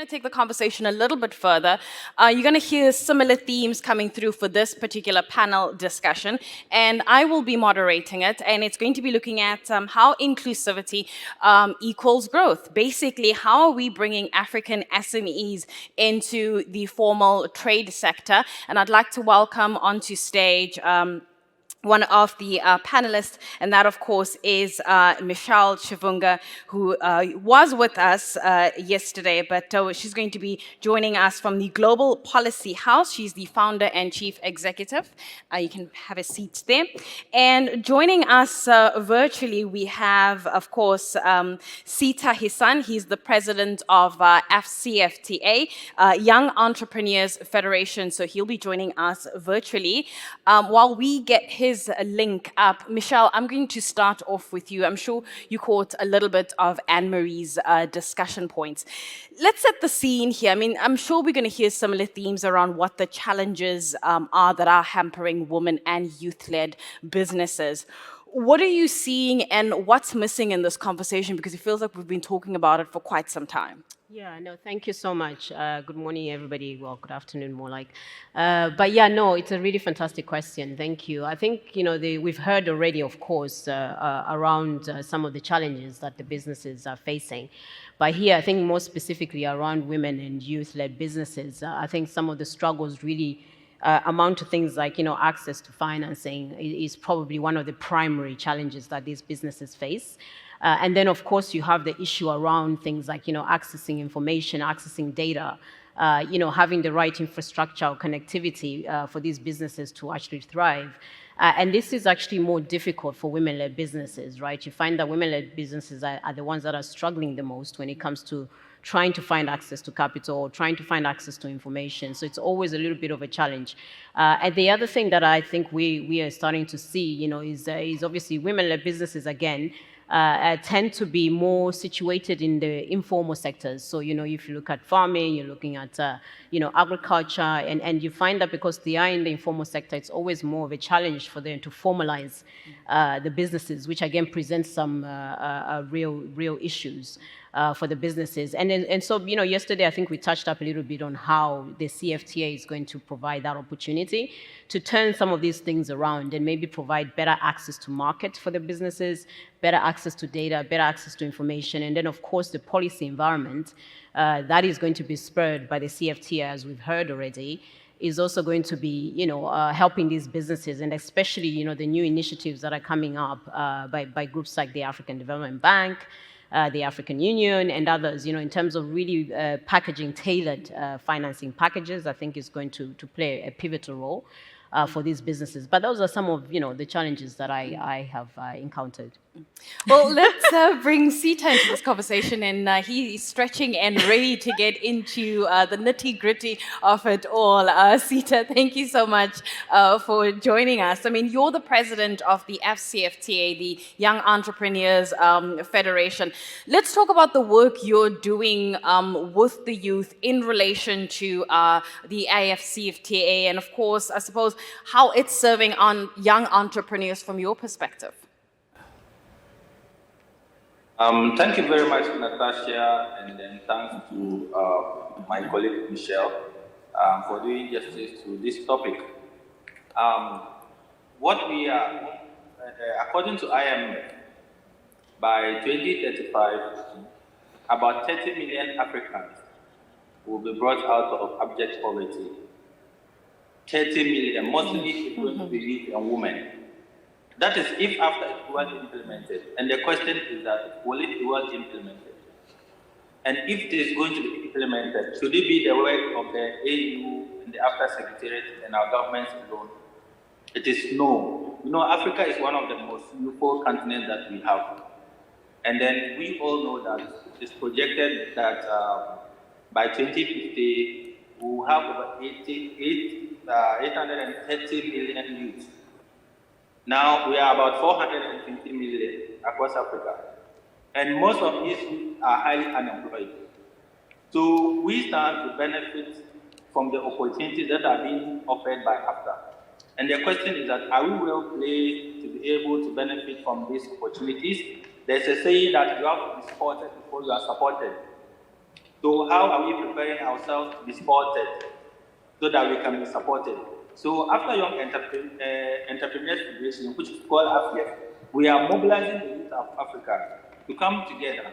going to take the conversation a little bit further. You're going to hear similar themes coming through for this particular panel discussion, and I will be moderating it, and it's going to be looking at how inclusivity equals growth. Basically, how are we bringing African SMEs into the formal trade sector? And I'd like to welcome onto stage one of the panelists, and that, of course, is Michelle Chivunga, who was with us yesterday, but she's going to be joining us from the Global Policy House. She's the founder and chief executive. You can have a seat there. And joining us virtually, we have, of course, Siita Hissan. He's the president of AfCFTA Young Entrepreneurs Federation, so he'll be joining us virtually. While we get his link up, Michelle, I'm going to start off with you. I'm sure you caught a little bit of Anne-Marie's discussion points. Let's set the scene here. I mean, I'm sure we're going to hear similar themes around what the challenges are that are hampering women and youth-led businesses. What are you seeing and what's missing in this conversation? Because it feels like we've been talking about it for quite some time. Yeah, no, thank you so much. Good morning, everybody. Well, good afternoon, more like. But yeah, no, it's a really fantastic question. Thank you. I think, we've heard already, of course, around some of the challenges that the businesses are facing. But here, I think more specifically around women and youth-led businesses, I think some of the struggles really amount to things like, access to financing is probably one of the primary challenges that these businesses face. And then, of course, you have the issue around things like, accessing information, accessing data, having the right infrastructure or connectivity for these businesses to actually thrive. And this is actually more difficult for women-led businesses, right? You find that women-led businesses are the ones that are struggling the most when it comes to trying to find access to capital or trying to find access to information. So it's always a little bit of a challenge. And the other thing that I think we are starting to see, is obviously women-led businesses, again, tend to be more situated in the informal sectors. So, if you look at farming, you're looking at, agriculture, and you find that because they are in the informal sector, it's always more of a challenge for them to formalize the businesses, which again presents some real issues for the businesses. And so, yesterday I think we touched up a little bit on how the CFTA is going to provide that opportunity to turn some of these things around and maybe provide better access to market for the businesses, better access to data, better access to information, and then, of course, the policy environment that is going to be spurred by the CFTA, as we've heard already, is also going to be, helping these businesses, and especially, the new initiatives that are coming up by groups like the African Development Bank, the African Union, and others, in terms of really packaging tailored financing packages. I think is going to play a pivotal role for these businesses. But those are some of, the challenges that I have encountered. Well, let's bring Siita into this conversation, and he's stretching and ready to get into the nitty-gritty of it all. Siita, thank you so much for joining us. I mean, you're the president of the AfCFTA, the Young Entrepreneurs Federation. Let's talk about the work you're doing with the youth in relation to the AfCFTA, and of course, I suppose, how it's serving on young entrepreneurs from your perspective. Thank you very much, Nastassia, and then thanks to my colleague Michelle for doing justice to this topic. What we are, according to IMF, by 2035, about 30 million Africans will be brought out of abject poverty. 30 million, mostly going to be youth and women. That is if after it was implemented. And the question is that, will it be well implemented? And if it is going to be implemented, should it be the work of the AU and the AFTA Secretariat and our governments alone? It is no. Africa is one of the most youthful continents that we have. And then we all know that it is projected that by 2050, we will have over 830 million youths. Now, we are about 450 million across Africa, and most of these are highly unemployed. So we stand to benefit from the opportunities that are being offered by AFTA. And the question is that, are we well placed to be able to benefit from these opportunities? There's a saying that you have to be supported before you are supported. So how are we preparing ourselves to be supported so that we can be supported? So AfCFTA Young Entrepreneurs Federation, which is called AfYEF, we are mobilizing the youth of Africa to come together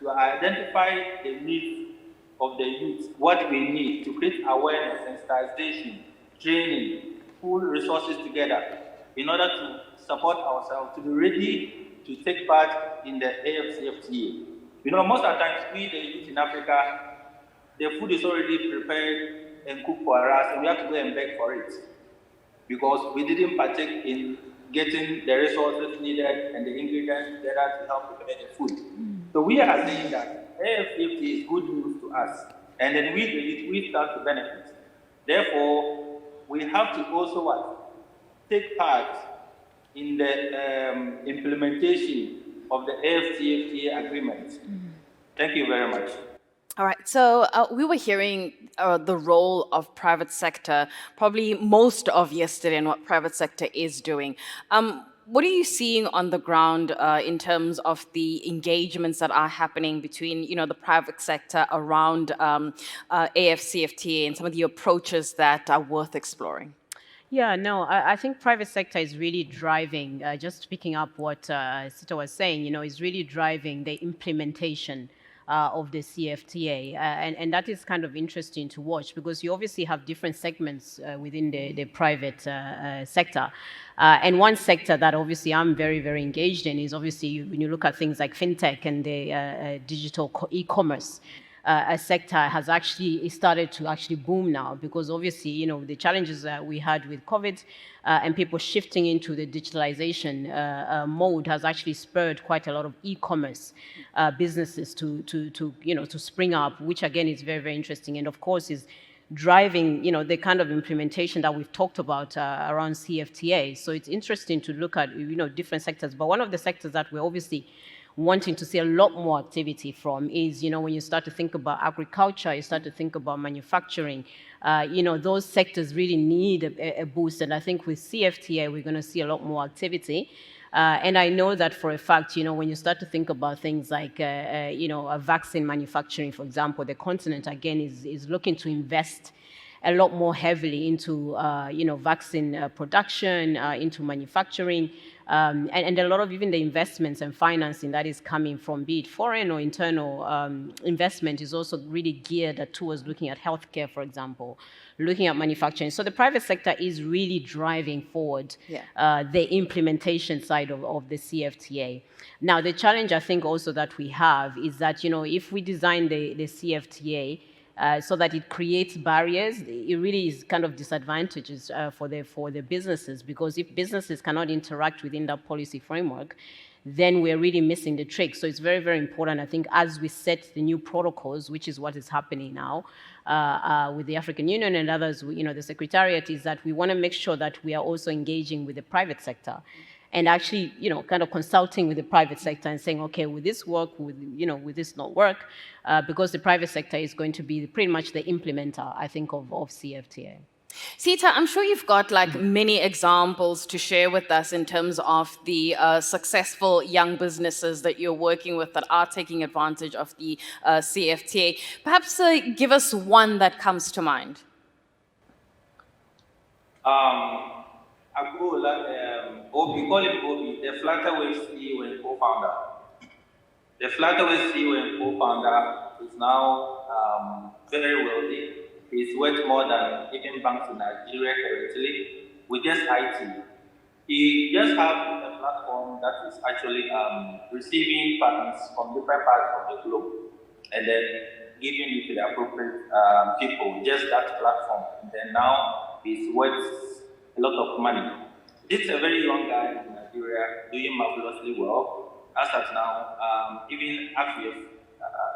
to identify the needs of the youth, what we need to create awareness, sensitization, training, pull resources together in order to support ourselves, to be ready to take part in the AfCFTA. You know, most of the times we, the youth in Africa, the food is already prepared and cooked for us, and we have to go and beg for it because we didn't partake in getting the resources needed and the ingredients together to help prepare the food. So we are saying that AfCFTA is good news to us, and then we start to benefit. Therefore, we have to also what? Take part in the implementation of the AfCFTA agreement. Thank you very much. All right, so we were hearing the role of private sector, probably most of yesterday, and what private sector is doing. What are you seeing on the ground in terms of the engagements that are happening between, the private sector around AfCFTA and some of the approaches that are worth exploring? Yeah, no, I think private sector is really driving, just picking up what Siita was saying, is really driving the implementation of the CFTA. And that is kind of interesting to watch because you obviously have different segments within the private sector. And one sector that obviously I'm very, very engaged in is obviously when you look at things like fintech and the digital e-commerce. A sector has actually started to actually boom now because obviously, the challenges that we had with COVID and people shifting into the digitalization mode has actually spurred quite a lot of e-commerce businesses to spring up, which again is very, very interesting. And of course is driving, the kind of implementation that we've talked about around CFTA. So it's interesting to look at, different sectors. But one of the sectors that we're obviously wanting to see a lot more activity from is, when you start to think about agriculture, you start to think about manufacturing, those sectors really need a boost. And I think with CFTA, we're going to see a lot more activity. And I know that for a fact, when you start to think about things like, a vaccine manufacturing, for example, the continent, again, is looking to invest a lot more heavily into, vaccine production, into manufacturing, and a lot of even the investments and financing that is coming from, be it foreign or internal investment, is also really geared towards looking at healthcare, for example, looking at manufacturing. So the private sector is really driving forward the implementation side of the CFTA. Now, the challenge I think also that we have is that, if we design the CFTA, so that it creates barriers, it really is kind of disadvantages for the businesses, because if businesses cannot interact within that policy framework, then we're really missing the trick. So it's very, very important, I think, as we set the new protocols, which is what is happening now with the African Union and others, the Secretariat, is that we want to make sure that we are also engaging with the private sector and actually, kind of consulting with the private sector and saying, okay, will this work? Will this not work? Because the private sector is going to be pretty much the implementer, I think, of CFTA. Siita, I'm sure you've got many examples to share with us in terms of the successful young businesses that you're working with that are taking advantage of the CFTA. Perhaps give us one that comes to mind. We call him Obi, the Flutterwave CEO and co-founder. The Flutterwave CEO and co-founder is now very wealthy. He's worth more than even banks in Nigeria currently with just IT. He just has a platform that is actually receiving partners from different parts of the globe and then giving it to the appropriate people, just that platform. And then now he's worth a lot of money. This is a very young guy in Nigeria doing marvelously well. As at now, even AfYEF,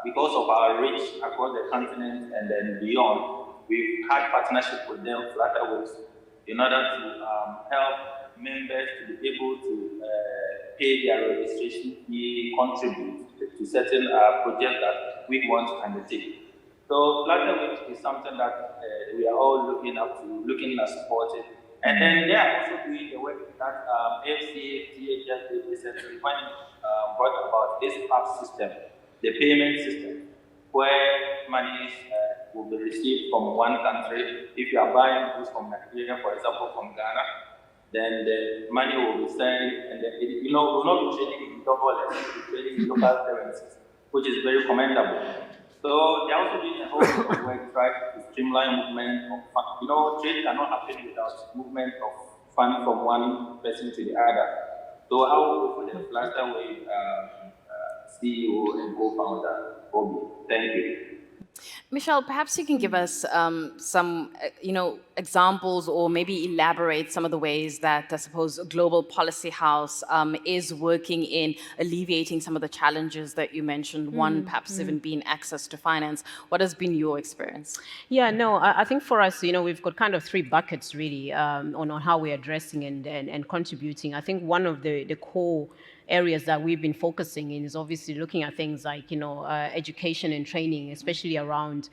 because of our reach across the continent and then beyond, we've had partnership with them, Flutterwaves, in order to help members to be able to pay their registration fee, contribute to certain projects that we want to undertake. So Flutterwaves is something that we are all looking up to, looking at supporting. And then they are also doing the work that AfCFTA just did recently when brought about this app system, the payment system. where monies will be received from one country. If you are buying goods from Nigeria, for example, from Ghana, then the money will be sent, and then we'll not be trading in dollars, we'll be trading in local currencies, which is very commendable. So they're also doing a whole lot of work trying to streamline movement of funds. Trade cannot happen without movement of funds from one person to the other. So I will go for the Flutterwave CEO and co-founder, Bobby. Thank you. Michelle, perhaps you can give us some, examples or maybe elaborate some of the ways that I suppose Global Policy House is working in alleviating some of the challenges that you mentioned. One, perhaps even being access to finance. What has been your experience? Yeah, no, I think for us, we've got kind of three buckets really on how we're addressing and contributing. I think one of the core areas that we've been focusing in is obviously looking at things like, education and training, especially around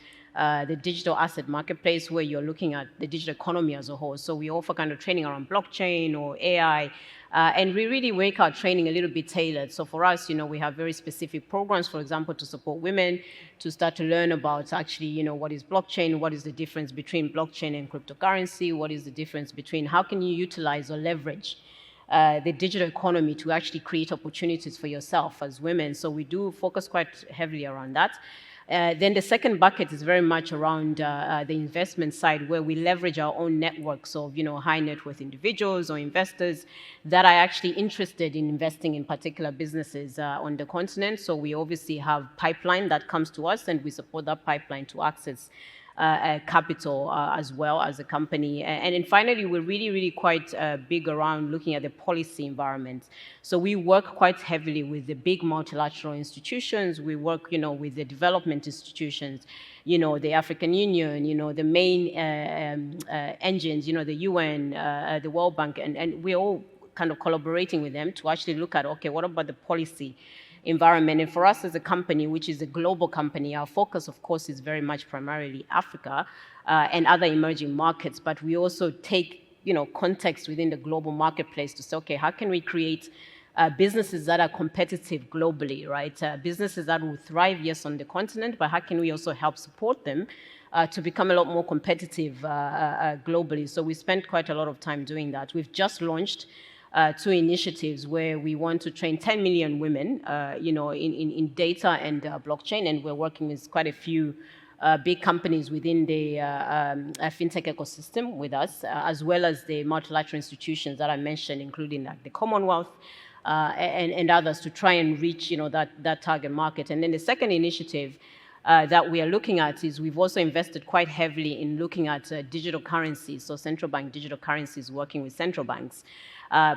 the digital asset marketplace, where you're looking at the digital economy as a whole. So we offer kind of training around blockchain or AI, and we really make our training a little bit tailored. So for us, we have very specific programs, for example, to support women to start to learn about actually, what is blockchain, what is the difference between blockchain and cryptocurrency, what is the difference between how can you utilize or leverage the digital economy to actually create opportunities for yourself as women. So we do focus quite heavily around that. Then the second bucket is very much around the investment side, where we leverage our own networks of, high net worth individuals or investors that are actually interested in investing in particular businesses on the continent. So we obviously have pipeline that comes to us, and we support that pipeline to access capital as well as a company. And then finally, we're really, really quite big around looking at the policy environment. So we work quite heavily with the big multilateral institutions. We work, with the development institutions, the African Union, the main engines, the UN, the World Bank, and we're all kind of collaborating with them to actually look at, okay, what about the policy environment? And for us as a company, which is a global company, our focus, of course, is very much primarily Africa and other emerging markets, but we also take, context within the global marketplace to say, okay, how can we create businesses that are competitive globally, right? Businesses that will thrive, yes, on the continent, but how can we also help support them to become a lot more competitive globally? So we spent quite a lot of time doing that. We've just launched two initiatives where we want to train 10 million women, in data and blockchain, and we're working with quite a few big companies within the fintech ecosystem with us, as well as the multilateral institutions that I mentioned, including like the Commonwealth and others, to try and reach, that target market. And then the second initiative that we are looking at is we've also invested quite heavily in looking at digital currencies, so central bank digital currencies, working with central banks,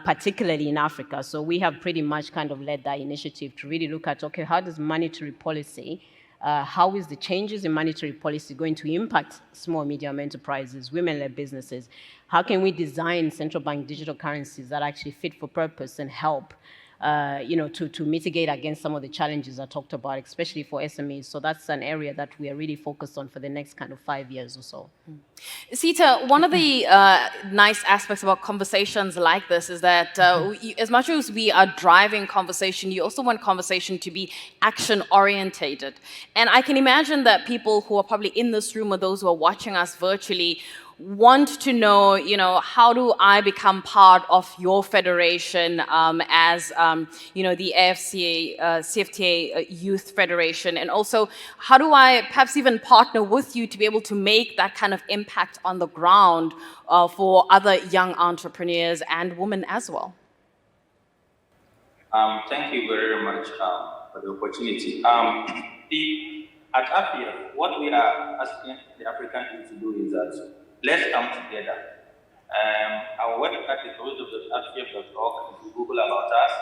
particularly in Africa. So we have pretty much kind of led that initiative to really look at, okay, how does monetary policy, how is the changes in monetary policy going to impact small and medium enterprises, women-led businesses? How can we design central bank digital currencies that actually fit for purpose and help to mitigate against some of the challenges I talked about, especially for SMEs. So that's an area that we are really focused on for the next kind of 5 years or so. Siita, one of the nice aspects about conversations like this is that as much as we are driving conversation, you also want conversation to be action-orientated. And I can imagine that people who are probably in this room or those who are watching us virtually want to know, how do I become part of your federation as, the AfCFTA Youth Federation? And also, how do I perhaps even partner with you to be able to make that kind of impact on the ground for other young entrepreneurs and women as well? Thank you very much for the opportunity. At AfYEF, what we are asking the African youth to do is that let's come together. Our website is www.afyef.org. If you Google about us,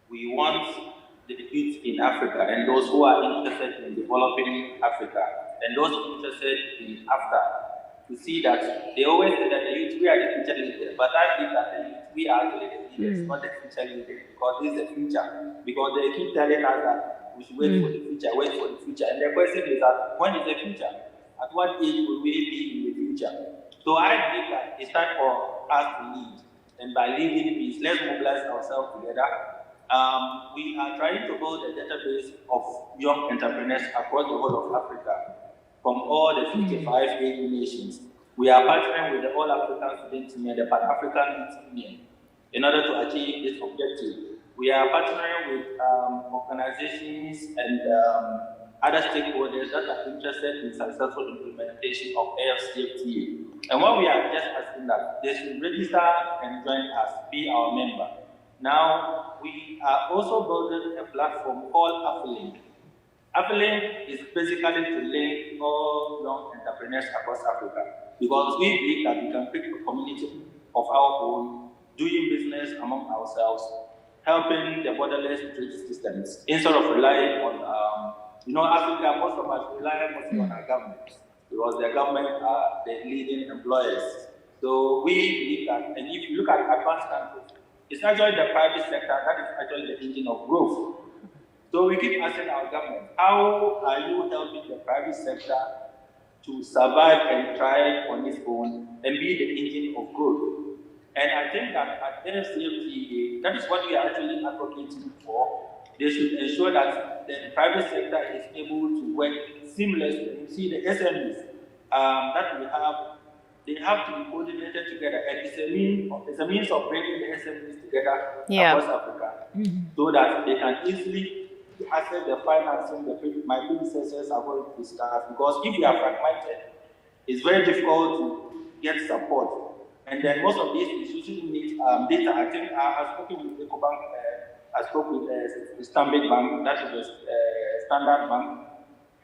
we want the youth in Africa and those who are interested in developing Africa and those interested in AfCFTA to see that they always say that the youth, we are the future leaders, but I think that the youth, we are actually the leaders, not the future leaders, because this is the future. Because they keep telling us that we should wait for the future, And the question is that, when is the future? At what age will we be in the future? So I believe that it's time for us to lead. And by leading means, let's mobilize ourselves together. We are trying to build a database of young entrepreneurs across the whole of Africa from all the 55 AU nations. We are partnering with the All African Student Union, the Pan-African Youth Union, in order to achieve this objective. We are partnering with organizations and other stakeholders that are interested in successful implementation of AfCFTA. And what we are just asking that they should register and join us, be our member. Now, we are also building a platform called AfLink. AfLink is basically to link all young entrepreneurs across Africa because we believe that we can create a community of our own, doing business among ourselves, helping the borderless trade systems instead of relying on, Africa, most of us rely mostly on our governments because the government are the leading employers. So we believe that, and if you look at advanced countries, it's actually the private sector that is actually the engine of growth. So we keep asking our government, how are you helping the private sector to survive and thrive on its own and be the engine of growth? And I think that at AfCFTA, that is what we are actually advocating for. They should ensure that the private sector is able to work seamlessly. You see, the SMEs that we have, they have to be coordinated together, and it's a means of bringing the SMEs together across Africa, so that they can easily access the financing my predecessors are going to discuss. Because if you are fragmented, it's very difficult to get support. And then most of these institutions need data. I think I've spoken with EcoBank, I spoke with the Stanbic Bank, that is the Standard Bank.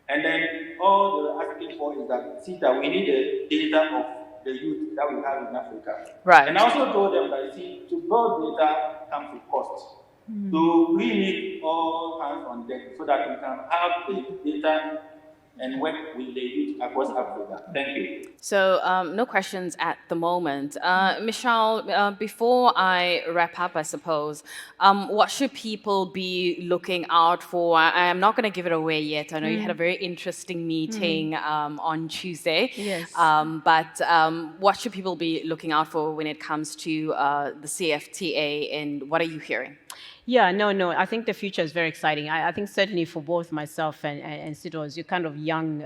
And then all they're asking for is that, Siita, we need the data of the youth that we have in Africa. Right. And I also told them that, see, to build data comes with cost. So we need all hands on deck so that we can have the data and work with the youth across Africa. Thank you. So no questions at the moment. Michelle, before I wrap up, I suppose, what should people be looking out for? I am not going to give it away yet. I know you had a very interesting meeting on Tuesday. Yes. But what should people be looking out for when it comes to the CFTA, and what are you hearing? Yeah, no. I think the future is very exciting. I think certainly for both myself and Siito, as you're kind of young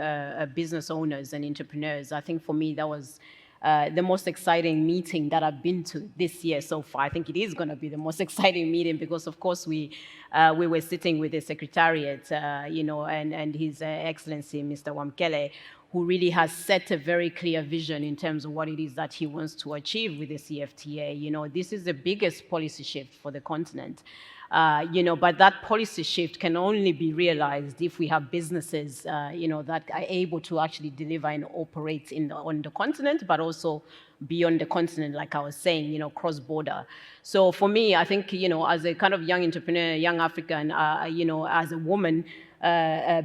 business owners and entrepreneurs, I think for me that was the most exciting meeting that I've been to this year so far. I think it is going to be the most exciting meeting because, of course, we were sitting with the Secretariat, and His Excellency, Mr. Wamkele, who really has set a very clear vision in terms of what it is that he wants to achieve with the CFTA. This is the biggest policy shift for the continent. But that policy shift can only be realized if we have businesses, that are able to actually deliver and operate on the continent, but also beyond the continent, like I was saying, cross-border. So for me, I think, as a kind of young entrepreneur, young African, as a woman,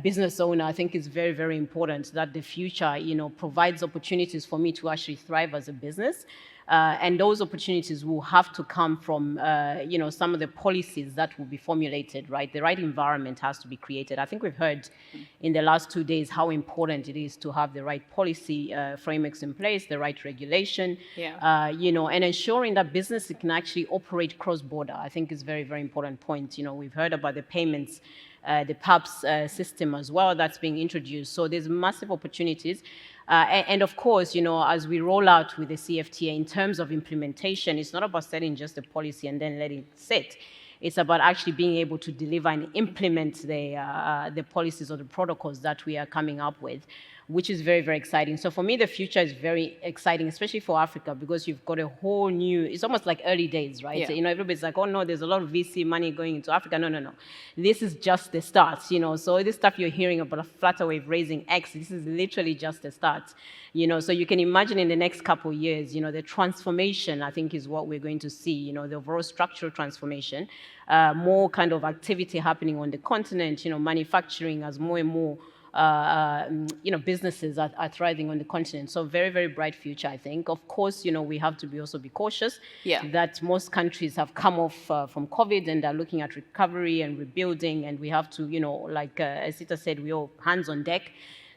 business owner, I think it's very, very important that the future, provides opportunities for me to actually thrive as a business. And those opportunities will have to come from, some of the policies that will be formulated, right? The right environment has to be created. I think we've heard in the last 2 days how important it is to have the right policy frameworks in place, the right regulation, and ensuring that businesses can actually operate cross-border. I think is a very, very important point. We've heard about the payments, the PAPS system as well that's being introduced. So there's massive opportunities. And of course, as we roll out with the CFTA in terms of implementation, it's not about setting just a policy and then letting it sit. It's about actually being able to deliver and implement the policies or the protocols that we are coming up with, which is very, very exciting. So for me, the future is very exciting, especially for Africa, because you've got a whole new, it's almost like early days, right? Yeah. Everybody's like, oh no, there's a lot of VC money going into Africa. No. This is just the start, So this stuff you're hearing about a Flutterwave raising X, this is literally just the start, So you can imagine in the next couple of years, the transformation, I think, is what we're going to see, the overall structural transformation, more kind of activity happening on the continent, manufacturing as more and more businesses are thriving on the continent. So very, very bright future, I think. Of course, we have to also be cautious that most countries have come off from COVID and are looking at recovery and rebuilding. And we have to, like as Siita said, we all hands on deck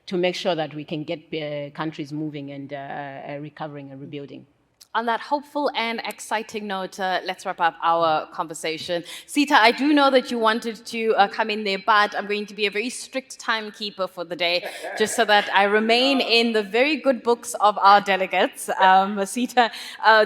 to make sure that we can get countries moving and recovering and rebuilding. On that hopeful and exciting note, let's wrap up our conversation. Siita, I do know that you wanted to come in there, but I'm going to be a very strict timekeeper for the day, just so that I remain in the very good books of our delegates. Siita,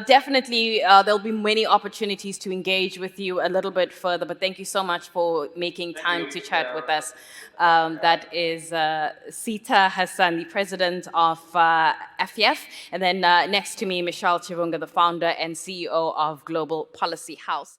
definitely there'll be many opportunities to engage with you a little bit further, but thank you so much for making time to chat with us. That is Siita Hissan, the president of AfYEF, and then next to me, Michelle Chivunga, the founder and CEO of Global Policy House.